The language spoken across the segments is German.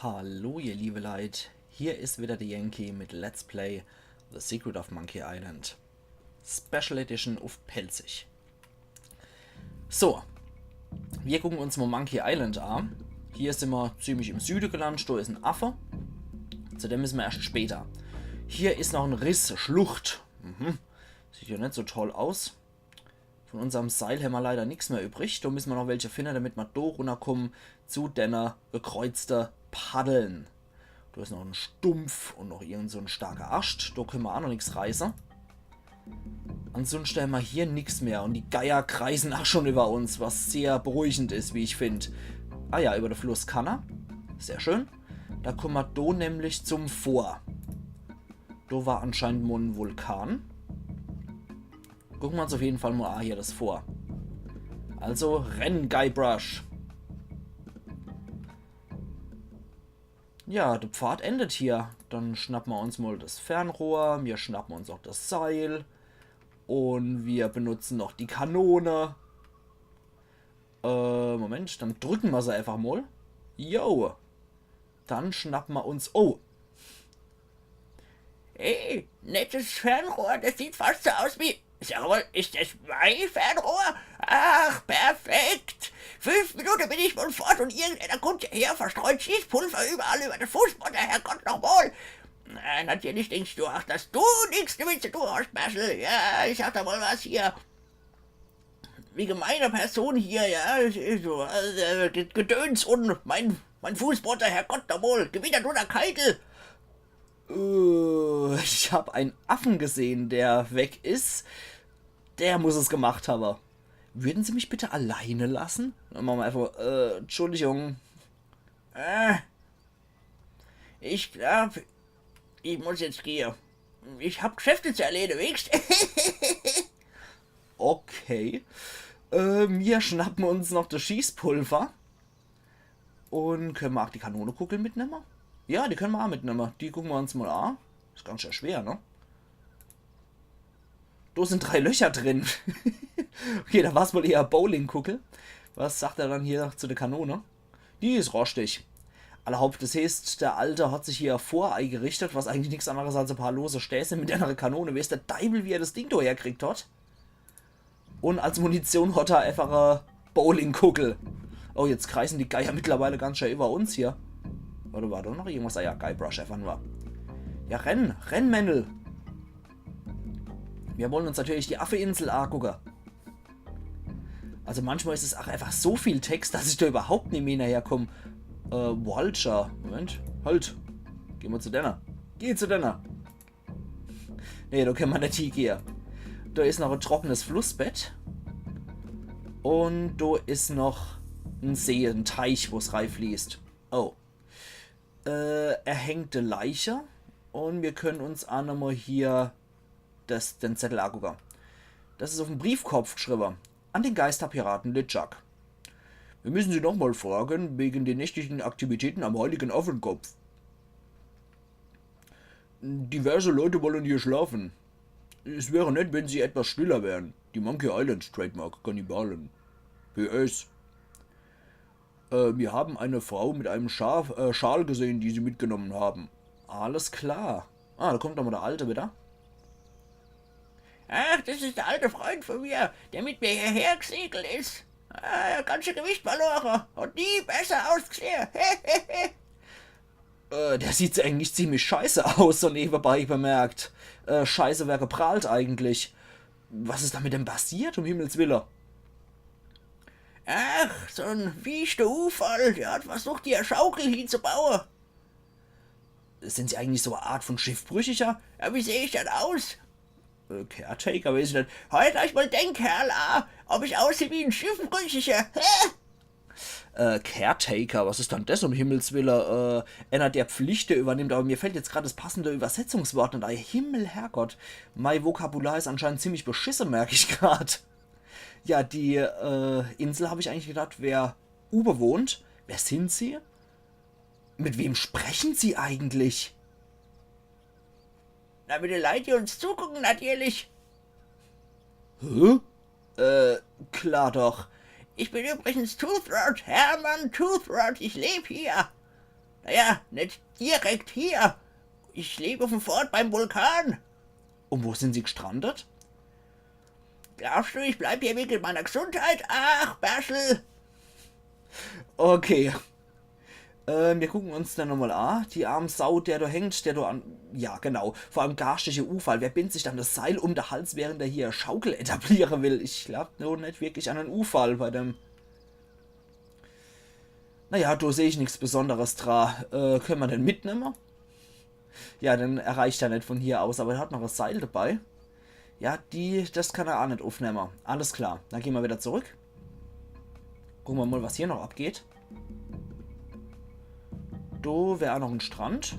Hallo ihr liebe Leute, hier ist wieder der Yankee mit Let's Play The Secret of Monkey Island Special Edition auf Pelzig. So, wir gucken uns mal Monkey Island an. Hier sind wir ziemlich im Süden gelandet, da ist ein Affe. Zu dem müssen wir erst später. Hier ist noch ein Riss, Schlucht. Sieht ja nicht so toll aus. Von unserem Seil haben wir leider nichts mehr übrig. Da müssen wir noch welche finden, damit wir da runterkommen zu den gekreuzten Paddeln. Da ist noch ein Stumpf und noch irgend so ein starker Ast. Da können wir auch noch nichts reißen. Ansonsten haben wir hier nichts mehr. Und die Geier kreisen auch schon über uns, was sehr beruhigend ist, wie ich finde. Ah ja, über den Fluss Kanna. Sehr schön. Da kommen wir da nämlich zum Vor. Da war anscheinend mal ein Vulkan. Gucken wir uns auf jeden Fall mal hier das Vor. Also, renn, Guybrush. Ja, der Pfad endet hier. Dann schnappen wir uns mal das Fernrohr. Wir schnappen uns auch das Seil. Und wir benutzen noch die Kanone. Moment, dann drücken wir sie einfach mal. Yo. Dann schnappen wir uns... Oh. Hey, nettes Fernrohr, das sieht fast so aus wie... Sag mal, ist das mein Fernrohr? Ach, perfekt. 5 Minuten bin ich wohl fort und irgendeiner kommt hierher, verstreut Schießpulver überall über den Fußboden, Herrgott nochmal. Natürlich denkst du auch, dass du nichts damit zu tun hast, Basil. Ja, ich sag da mal was hier. Wie gemeine Person hier, ja, so, Gedöns und mein Fußboden, Herrgott nochmal, gewittert oder Keitel. Ich habe einen Affen gesehen, der weg ist. Der muss es gemacht haben. Würden Sie mich bitte alleine lassen? Dann machen wir einfach, Entschuldigung. Ich glaube, ich muss jetzt gehen. Ich hab Geschäfte zu erledigen. Okay. Wir schnappen uns noch das Schießpulver. Und können wir auch die Kanonenkugeln mitnehmen? Ja, die können wir auch mitnehmen. Die gucken wir uns mal an. Ist ganz schön schwer, ne? Da sind 3 Löcher drin. Okay, da war es wohl eher Bowlingkugel. Was sagt er dann hier zu der Kanone? Die ist rostig. Allerhaupt, das heißt, der Alte hat sich hier Vorei gerichtet, was eigentlich nichts anderes als ein paar lose Späße mit einer Kanone. Weißt der Deibel, wie er das Ding da herkriegt hat? Und als Munition hat er einfach eine Bowlingkugel. Oh, jetzt kreisen die Geier mittlerweile ganz schön über uns hier. Oder war da noch irgendwas? Ah ja, Guybrush einfach nur. Ja, renn, Männl. Wir wollen uns natürlich die Affe-Insel angucken. Also manchmal ist es auch einfach so viel Text, dass ich da überhaupt nicht mehr hinterherkomme. Vulture. Moment, halt. Gehen wir zu deiner. Geh zu deiner. Nee, da können wir nicht hingehen. Da ist noch ein trockenes Flussbett. Und da ist noch ein See, ein Teich, wo es reinfließt. Oh. Erhängte Leiche. Und wir können uns auch nochmal hier den Zettel angucken. Das ist auf dem Briefkopf geschrieben. An den Geisterpiraten LeChuck. Wir müssen Sie nochmal fragen, wegen den nächtlichen Aktivitäten am heiligen Affenkopf. Diverse Leute wollen hier schlafen. Es wäre nett, wenn Sie etwas stiller wären. Die Monkey Island Trademark Kannibalen. PS. Wir haben eine Frau mit einem Schal gesehen, die Sie mitgenommen haben. Alles klar. Ah, da kommt nochmal der Alte wieder. Ach, das ist der alte Freund von mir, der mit mir hierher gesegelt ist. Er hat ganz schön Gewicht verloren und nie besser ausgesehen. Der sieht eigentlich ziemlich scheiße aus, so nebenbei bemerkt. Scheiße, wer geprahlt eigentlich? Was ist damit denn passiert, um Himmels Willen? Ach, so ein wiechter Ufall, der hat versucht, die Schaukel hinzubauen. Sind Sie eigentlich so eine Art von Schiffbrüchiger? Ja, wie sehe ich denn aus? Caretaker, weiß ich nicht. Heute euch mal den Kerl an, ob ich aussehe wie ein Schiffbrüchiger. Caretaker, was ist dann das um Himmels Willen? Einer, der Pflichten übernimmt, aber mir fällt jetzt gerade das passende Übersetzungswort nicht ein. Himmel, Herrgott. Mein Vokabular ist anscheinend ziemlich beschissen, merke ich gerade. Ja, die Insel habe ich eigentlich gedacht, wäre unbewohnt. Wer sind Sie? Mit wem sprechen Sie eigentlich? Na, mit den Leuten, die uns zugucken, natürlich. Hä? Klar doch. Ich bin übrigens Toothrot, Hermann Toothrot, ich lebe hier. Naja, nicht direkt hier. Ich lebe auf dem Fort beim Vulkan. Und wo sind Sie gestrandet? Glaubst du, ich bleib hier wegen meiner Gesundheit? Ach, Berschel. Okay. Wir gucken uns dann nochmal an. Die arme Sau, der da hängt, der da an... Ja, genau. Vor allem garstige Unfall. Wer bindet sich dann das Seil um den Hals, während er hier Schaukel etablieren will? Ich glaube nur nicht wirklich an einen Unfall bei dem... Naja, da sehe ich nichts Besonderes dran. Können wir den mitnehmen? Ja, dann erreicht er nicht von hier aus, aber er hat noch ein Seil dabei. Ja, das kann er auch nicht aufnehmen. Alles klar. Dann gehen wir wieder zurück. Gucken wir mal, was hier noch abgeht. Da wäre auch noch ein Strand.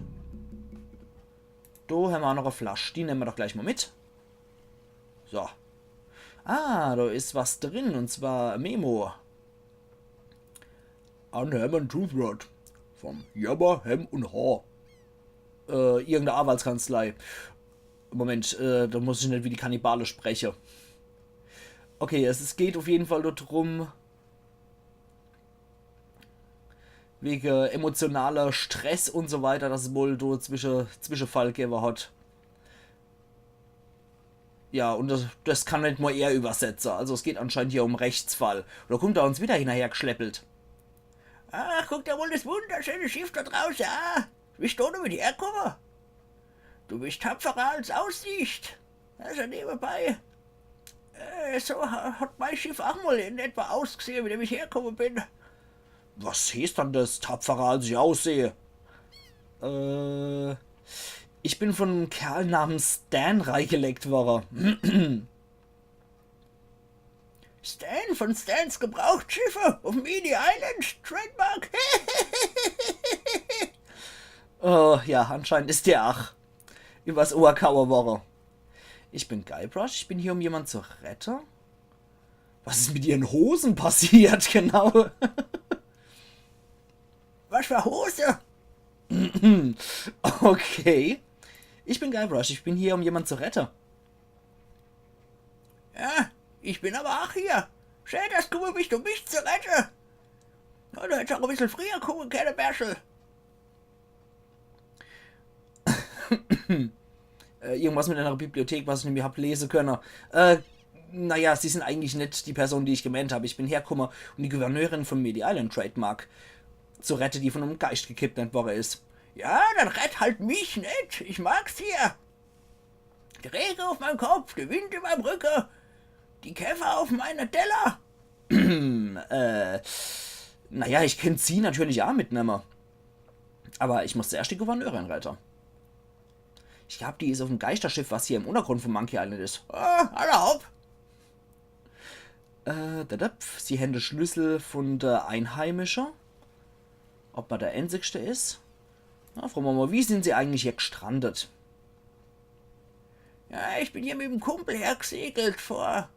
Da haben wir auch noch eine Flasche. Die nehmen wir doch gleich mal mit. So. Ah, da ist was drin. Und zwar Memo. An Ham and Toothrod. Vom Jabber, Hem und Haar. Irgendeine Anwaltskanzlei. Moment, da muss ich nicht wie die Kannibale sprechen. Okay, es geht auf jeden Fall darum, wegen emotionaler Stress und so weiter, dass es wohl da Zwischenfall gegeben hat. Ja, und das kann nicht mal er übersetzen. Also es geht anscheinend hier um Rechtsfall. Oder kommt er uns wieder hinterher geschleppelt? Ach, guck dir wohl das wunderschöne Schiff da draußen an. Bist du mit hergekommen? Du bist tapferer als Aussicht. Also nebenbei. So hat mein Schiff auch mal in etwa ausgesehen, wie ich hergekommen bin. Was heißt dann das, tapferer als ich aussehe? Ich bin von einem Kerl namens Stan reingelegt worden. Stan von Stans Gebrauchtschiffe auf Meaty Island, Trademark. Oh, ja, anscheinend ist der ach übers Ohrkauer Woche. Ich bin Guybrush, ich bin hier, um jemanden zu retten. Was ist mit ihren Hosen passiert, genau? Was für Hose? Okay. Ich bin Guybrush, ich bin hier, um jemanden zu retten. Ja, ich bin aber auch hier. Schön, dass du bist, um mich zu retten. Ja, du hättest auch ein bisschen früher kommen können, Berschel. Irgendwas mit einer Bibliothek, was ich nämlich hab lesen können. Naja, sie sind eigentlich nicht die Person, die ich gemeint habe. Ich bin hergekommen, um die Gouverneurin von Meaty Island Trademark zu retten, die von einem Geist gekidnappt worden ist. Ja, dann rett halt mich nicht. Ich mag's hier. Die Regen auf meinem Kopf, der Wind in meinem Rücken, die Käfer auf meiner Teller. Naja, ich könnte sie natürlich auch mitnehmen. Aber ich muss zuerst die Gouverneurin retten. Ich glaube, die ist auf dem Geisterschiff, was hier im Untergrund von Monkey Island ist. Erlaub. Sie haben den Schlüssel von der Einheimischen. Ob man der Einzigste ist? Na, fragen wir mal, wie sind sie eigentlich hier gestrandet? Ja, ich bin hier mit dem Kumpel hergesegelt vor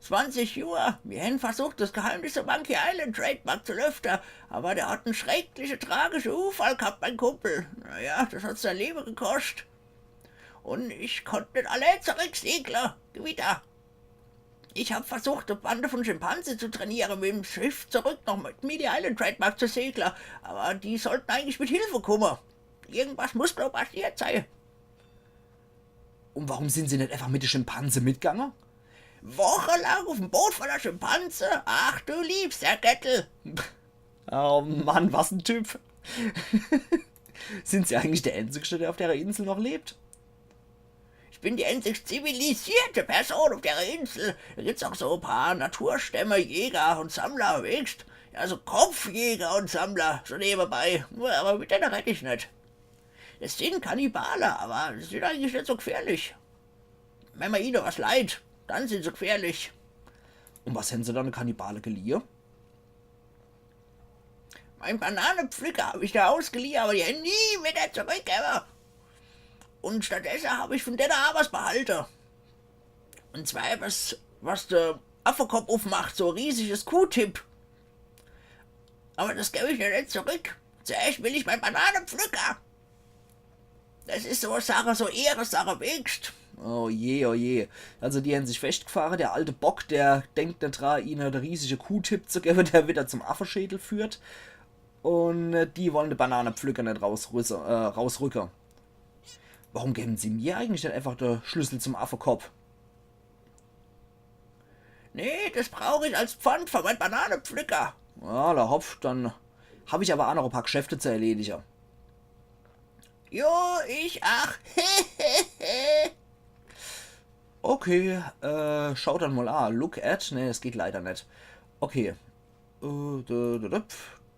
20 Jahren. Wir haben versucht, das Geheimnis der Monkey Island Trademark zu lüften, aber der hat einen schrecklichen, tragischen Unfall gehabt, mein Kumpel. Naja, das hat sein Leben gekostet. Und ich konnte nicht allein zurücksegeln. Gewitter. Ich habe versucht, eine Bande von Schimpansen zu trainieren, mit dem Schiff zurück nach Meaty Island Trademark zu segeln. Aber die sollten eigentlich mit Hilfe kommen. Irgendwas muss doch passiert sein. Und warum sind sie nicht einfach mit der Schimpanse mitgegangen? Wochenlang auf dem Boot von der Schimpanse? Ach du liebst, Herr Gettel. Oh Mann, was ein Typ. Sind sie eigentlich der Einzige, der auf der Insel noch lebt? Ich bin die einzig zivilisierte Person auf der Insel. Da gibt's auch so ein paar Naturstämme, Jäger und Sammler, weißt? Ja, so Kopfjäger und Sammler, so nebenbei. Aber mit denen rette ich nicht. Das sind Kannibale, aber die sind eigentlich nicht so gefährlich. Wenn man ihnen was leid, dann sind sie gefährlich. Und was haben sie dann, eine Kannibale geliehen? Mein Bananenpflücker habe ich da ausgeliehen, aber die haben nie wieder zurückgegeben. Und stattdessen habe ich von denen auch was behalten. Und zwar was der Affenkopf aufmacht, so ein riesiges Q-Tip. Aber das gebe ich dir nicht zurück. Zuerst will ich mein Bananenpflücker. Das ist so eine Sache, so Ehrensache, wächst. Oh je, oh je. Also die haben sich festgefahren, der alte Bock, der denkt nicht dran, ihnen der riesige Q-Tip zu geben, der wieder zum Affenschädel führt. Und die wollen die Bananenpflücker nicht rausrücken. Warum geben sie mir eigentlich nicht einfach den Schlüssel zum Affenkopf? Nee, das brauche ich als Pfand für meinen Bananenpflücker. Ja, da hopf, dann habe ich aber auch noch ein paar Geschäfte zu erledigen. Jo, ich ach. Okay, schau dann mal an. Look at. Ne, das geht leider nicht. Okay.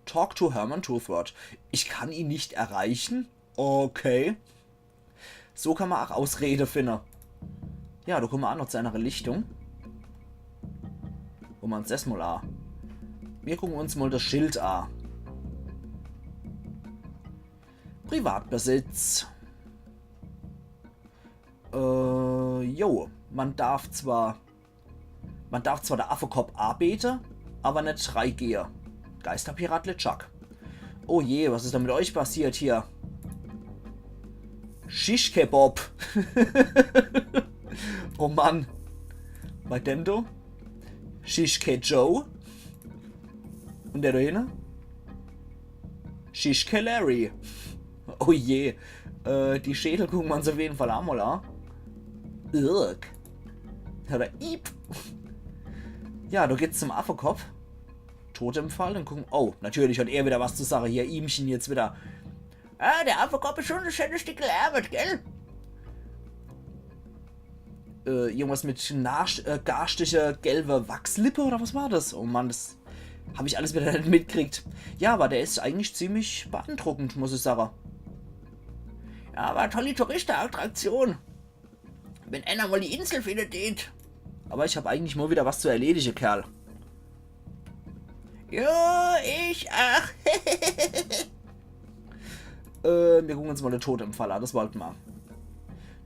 Talk to Herman Toothwort. Ich kann ihn nicht erreichen. Okay. So kann man auch Ausrede finden. Ja, da kommen wir auch noch zu einer Lichtung. Wo wir uns das mal an. Wir gucken uns mal das Schild an. Privatbesitz. Jo, man darf zwar der Affenkopf anbeten, aber nicht 3G. Geisterpirat LeChuck. Oh je, was ist da mit euch passiert hier? Shish-Kebab. Oh Mann. Bei dem du? Shishke Joe. Und der da hinten? Shishke Larry. Oh je. Die Schädel gucken wir uns auf jeden Fall auch mal an. Irk. Oder Iep. Ja, du gehst zum Affenkopf. Totempfall und gucken. Oh, natürlich hat er wieder was zu sagen. Hier, ihmchen jetzt wieder. Ah, der Affenkopf ist schon ein schönes Stück Arbeit, gell? Irgendwas mit garstiger gelber Wachslippe oder was war das? Oh Mann, das habe ich alles wieder nicht mitgekriegt. Ja, aber der ist eigentlich ziemlich beeindruckend, muss ich sagen. Ja, aber tolle Touristenattraktion. Wenn einer mal die Insel findet, geht. Aber ich habe eigentlich mal wieder was zu erledigen, Kerl. Jo, ich ach. Wir gucken uns mal den Totempfall an, das wollten wir.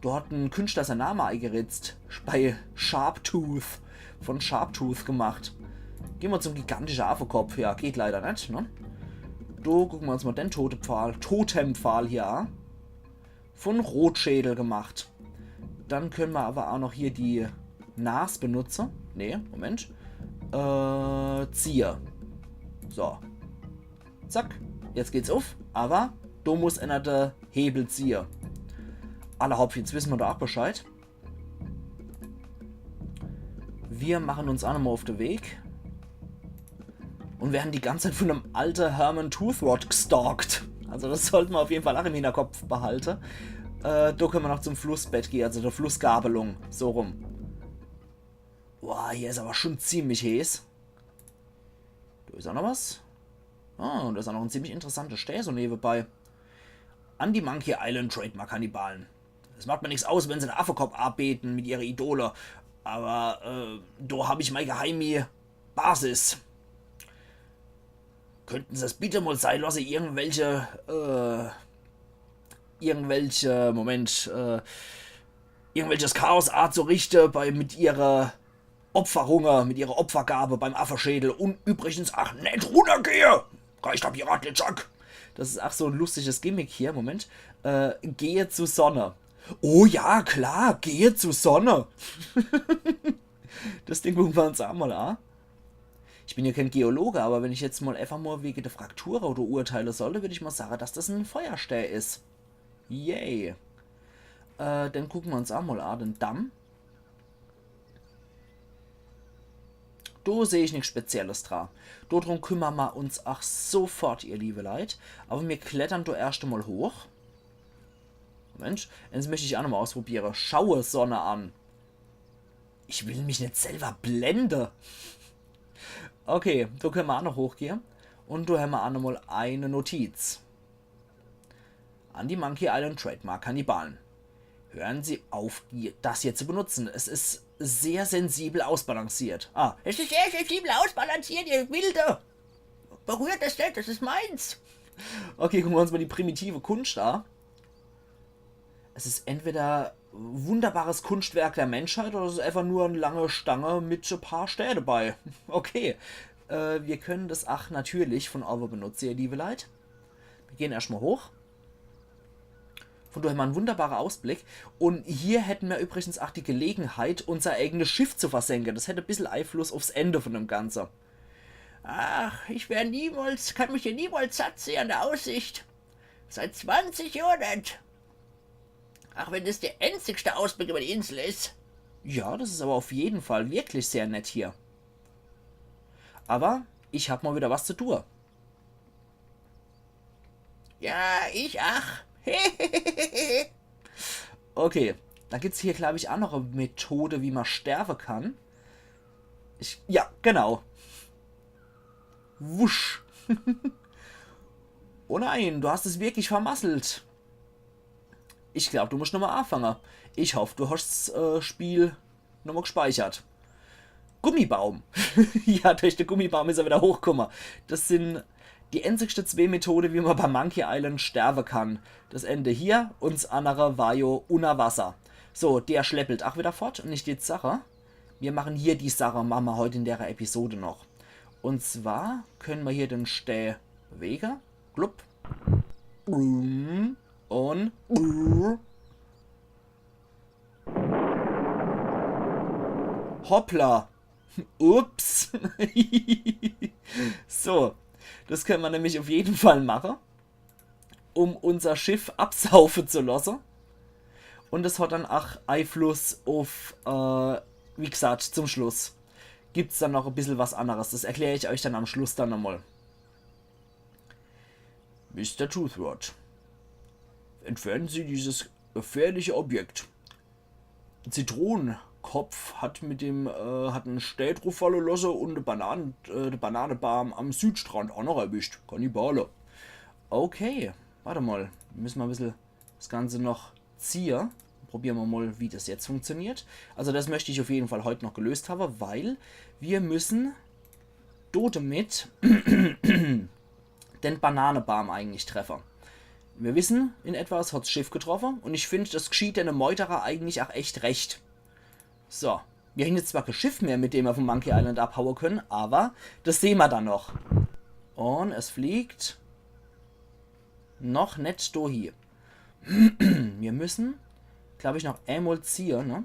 Du hat ein Künstler sein Name eingeritzt. Bei Sharptooth. Von Sharptooth gemacht. Gehen wir zum gigantischen Affenkopf. Ja, geht leider nicht, ne? Du gucken wir uns mal den Totempfahl hier an. Von Rotschädel gemacht. Dann können wir aber auch noch hier die Nas benutzen. Ne, Moment. Zieher. So. Zack. Jetzt geht's auf. Aber du musst einer der Hebel ziehen. Allerhaupt, jetzt wissen wir da auch Bescheid. Wir machen uns auch nochmal auf den Weg. Und werden die ganze Zeit von einem alten Herman Toothwort gestalkt. Also das sollten wir auf jeden Fall auch im Hinterkopf behalten. Da können wir noch zum Flussbett gehen, also der Flussgabelung. So rum. Boah, hier ist aber schon ziemlich heiß. Da ist auch noch was. Ah, und da ist auch noch ein ziemlich interessanter Stär so nebenbei. An die Monkey Island Trademark-Kannibalen. Es macht mir nichts aus, wenn sie den Affenkopf abbeten mit ihrer Idole. Aber da habe ich meine geheime Basis. Könnten sie es bitte mal sein lassen, irgendwelches Chaos Art zu richten mit ihrer Opferhunger, mit ihrer Opfergabe beim Affenschädel. Und übrigens, ach, nicht runtergehe! Geisterpirat LeChuck. Das ist auch so ein lustiges Gimmick hier. Moment. Gehe zur Sonne. Oh ja, klar, gehe zur Sonne. Das Ding gucken wir uns auch mal an. Ich bin ja kein Geologe, aber wenn ich jetzt mal einfach mal wegen der Fraktur oder urteilen sollte, würde ich mal sagen, dass das ein Feuerstär ist. Yay. Dann gucken wir uns auch mal an, den Damm. Da sehe ich nichts Spezielles dran. Darum kümmern wir uns auch sofort, ihr liebe Leute. Aber wir klettern da erst einmal hoch. Mensch, jetzt möchte ich auch nochmal ausprobieren. Schaue Sonne an. Ich will mich nicht selber blenden. Okay, da können wir auch noch hochgehen. Und da haben wir auch nochmal eine Notiz. An die Monkey Island Trademark Kannibalen. Hören Sie auf, das hier zu benutzen. Es ist sehr sensibel ausbalanciert. Ah, Es ist sehr sensibel ausbalanciert, ihr Wilde. Berührt das nicht, das ist meins. okay, gucken wir uns mal die primitive Kunst an. Es ist entweder wunderbares Kunstwerk der Menschheit oder es ist einfach nur eine lange Stange mit ein paar Städten dabei. Okay, wir können das auch natürlich von Over benutzen, ihr liebe Leute. Wir gehen erstmal hoch. Von daher mal ein wunderbarer Ausblick. Und hier hätten wir übrigens auch die Gelegenheit, unser eigenes Schiff zu versenken. Das hätte ein bisschen Einfluss aufs Ende von dem Ganzen. Ach, kann mich hier niemals satt sehen an der Aussicht. Seit 20 Jahren nicht. Ach, wenn das der einzigste Ausblick über die Insel ist. Ja, das ist aber auf jeden Fall wirklich sehr nett hier. Aber ich hab mal wieder was zu tun. Ja, ich ach. Okay, da gibt es hier, glaube ich, auch noch eine Methode, wie man sterben kann. Ja, genau. Wusch. Oh nein, du hast es wirklich vermasselt. Ich glaube, du musst nochmal anfangen. Ich hoffe, du hast das Spiel nochmal gespeichert. Gummibaum. Ja, durch den Gummibaum ist er wieder hochgekommen. Das sind die einzigsten zwei Methoden, wie man bei Monkey Island sterben kann. Das Ende hier und das andere war jo unter Wasser. So, der schleppelt auch wieder fort und nicht die Sache. Wir machen hier die Sache, machen wir heute in der Episode noch. Und zwar können wir hier den Steh bewegen. Blub. Und hoppla. Ups. So, das können wir nämlich auf jeden Fall machen, um unser Schiff absaufen zu lassen. Und das hat dann auch Einfluss auf, wie gesagt, zum Schluss. Gibt es dann noch ein bisschen was anderes. Das erkläre ich euch dann am Schluss dann nochmal. Mr. Toothrod, entfernen Sie dieses gefährliche Objekt. Zitronenkopf hat mit dem hat einen Steh drauf fallen lassen und den Bananenbaum am Südstrand auch noch erwischt. Kannibale. Okay, warte mal. Wir müssen mal ein bisschen das Ganze noch ziehen. Probieren wir mal, wie das jetzt funktioniert. Also das möchte ich auf jeden Fall heute noch gelöst haben, weil wir müssen damit den Bananenbaum eigentlich treffen. Wir wissen in etwa, es hat das Schiff getroffen und ich finde, das geschieht einem Meuterer eigentlich auch echt recht. So, wir haben jetzt zwar kein Schiff mehr, mit dem wir von Monkey Island abhauen können, aber das sehen wir dann noch. Und es fliegt noch nicht hier. Wir müssen, glaube ich, noch einmal ziehen, ne?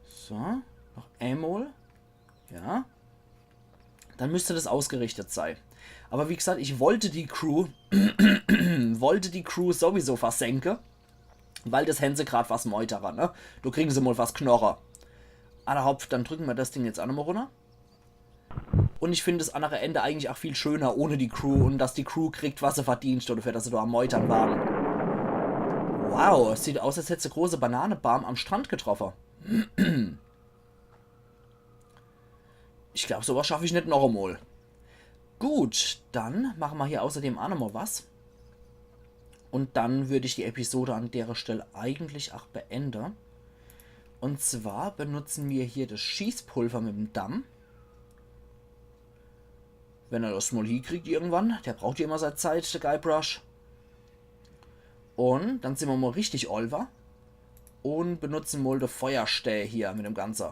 So, noch einmal. Ja. Dann müsste das ausgerichtet sein. Aber wie gesagt, ich wollte die Crew sowieso versenken, weil das Hänse gerade was Meuterer, ne? Du kriegen sie mal was Knorrer. Hopf, dann drücken wir das Ding jetzt auch nochmal runter. Und ich finde das andere Ende eigentlich auch viel schöner ohne die Crew und dass die Crew kriegt, was sie verdient, oder für dass sie da am Meutern waren. Wow, es sieht aus, als hätte sie große Bananenbaum am Strand getroffen. Ich glaube, sowas schaffe ich nicht noch einmal. Gut, dann machen wir hier außerdem auch nochmal was. Und dann würde ich die Episode an der Stelle eigentlich auch beenden. Und zwar benutzen wir hier das Schießpulver mit dem Damm. Wenn er das mal hinkriegt irgendwann. Der braucht ja immer seine Zeit, der Guybrush. Und dann sind wir mal richtig olver. Und benutzen mal den Feuerstähl hier mit dem Ganzen.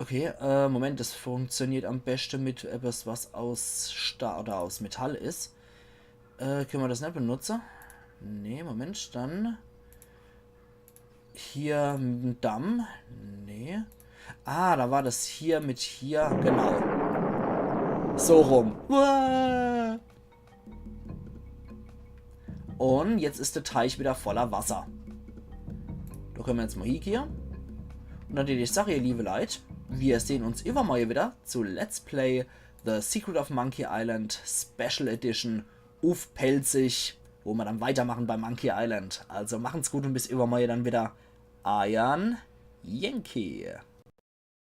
Okay, Moment, das funktioniert am besten mit etwas, was aus Stahl oder aus Metall ist. Können wir das nicht benutzen? Nee, Moment, dann hier mit dem Damm. Nee. Ah, da war das hier mit hier, genau. So rum. Und jetzt ist der Teich wieder voller Wasser. Da können wir jetzt mal hier. Und dann die Sache, ihr liebe Leute. Wir sehen uns übermorgen wieder zu Let's Play The Secret of Monkey Island Special Edition auf Pelzig, wo wir dann weitermachen bei Monkey Island. Also machen's gut und bis übermorgen dann wieder. Ayan Yankee.